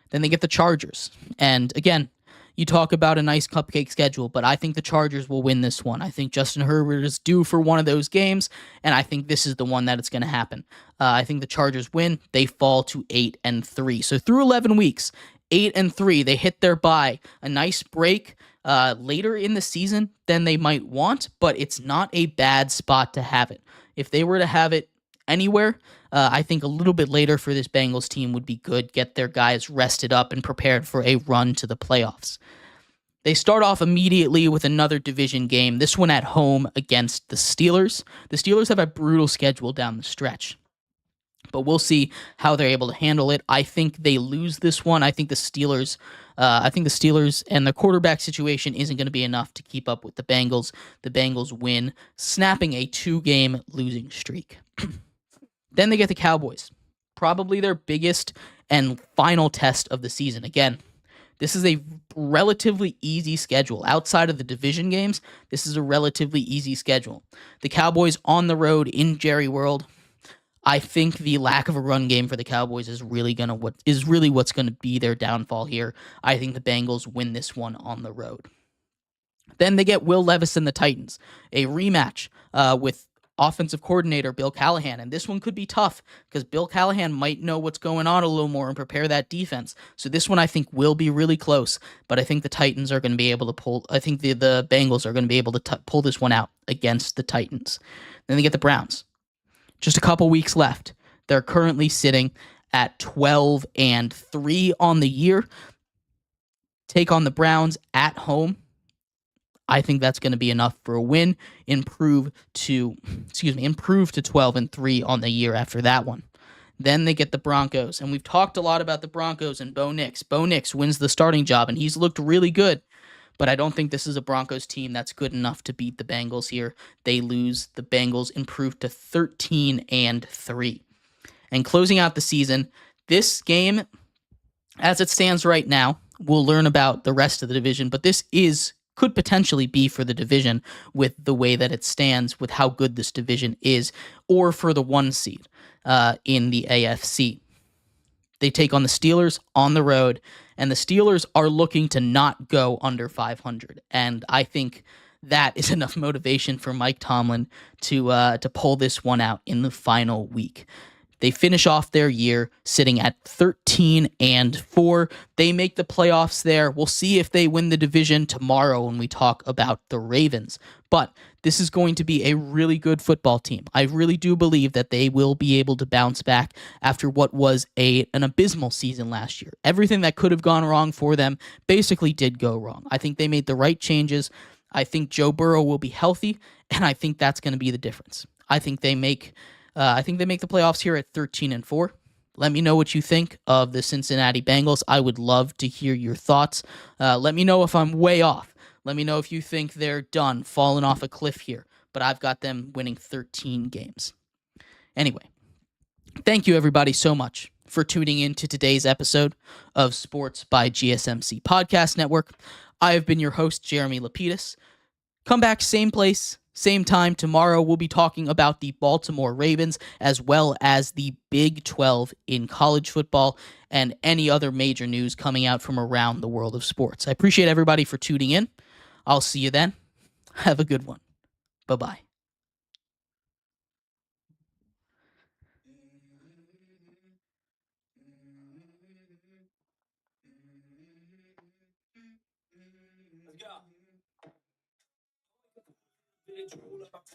Then they get the Chargers. And again, you talk about a nice cupcake schedule, but I think the Chargers will win this one. I think Justin Herbert is due for one of those games, and I think this is the one that it's going to happen. I think the Chargers win. They fall to 8-3. So through 11 weeks, 8-3, they hit their bye. A nice break later in the season than they might want, but it's not a bad spot to have it. If they were to have it anywhere, I think a little bit later for this Bengals team would be good. Get their guys rested up and prepared for a run to the playoffs. They start off immediately with another division game, this one at home against the Steelers. The Steelers have a brutal schedule down the stretch, but we'll see how they're able to handle it. I think they lose this one. I think the Steelers and the quarterback situation isn't going to be enough to keep up with the Bengals. The Bengals win, snapping a 2-game losing streak. Then they get the Cowboys, probably their biggest and final test of the season. Again, this is a relatively easy schedule. Outside of the division games, this is a relatively easy schedule. The Cowboys on the road in Jerry World. I think the lack of a run game for the Cowboys is really what's going to be their downfall here. I think the Bengals win this one on the road. Then they get Will Levis and the Titans, a rematch with offensive coordinator Bill Callahan, and this one could be tough because Bill Callahan might know what's going on a little more and prepare that defense. So this one I think will be really close, but I think the Titans are going to be able to pull. I think the Bengals are going to be able to pull this one out against the Titans. Then they get the Browns. Just a couple weeks left. They're currently sitting at 12-3 on the year. Take on the Browns at home. I think that's going to be enough for a win. Improve to 12-3 on the year after that one. Then they get the Broncos, and we've talked a lot about the Broncos and Bo Nix. Bo Nix wins the starting job, and he's looked really good. But I don't think this is a Broncos team that's good enough to beat the Bengals here. They lose. The Bengals improve to 13-3. And closing out the season, this game, as it stands right now, we'll learn about the rest of the division, but this could potentially be for the division with the way that it stands, with how good this division is, or for the 1 seed in the AFC. They take on the Steelers on the road, and the Steelers are looking to not go under 500. And I think that is enough motivation for Mike Tomlin to pull this one out in the final week. They finish off their year sitting at 13-4. They make the playoffs there. We'll see if they win the division tomorrow when we talk about the Ravens. But this is going to be a really good football team. I really do believe that they will be able to bounce back after what was an abysmal season last year. Everything that could have gone wrong for them basically did go wrong. I think they made the right changes. I think Joe Burrow will be healthy, and I think that's going to be the difference. I think they make the playoffs here at 13-4. Let me know what you think of the Cincinnati Bengals. I would love to hear your thoughts. Let me know if I'm way off. Let me know if you think they're done, falling off a cliff here. But I've got them winning 13 games. Anyway, thank you everybody so much for tuning in to today's episode of Sports by GSMC Podcast Network. I have been your host, Jeremy Lapidus. Come back, same place, same time tomorrow. We'll be talking about the Baltimore Ravens as well as the Big 12 in college football and any other major news coming out from around the world of sports. I appreciate everybody for tuning in. I'll see you then. Have a good one. Bye-bye.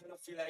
Let's go.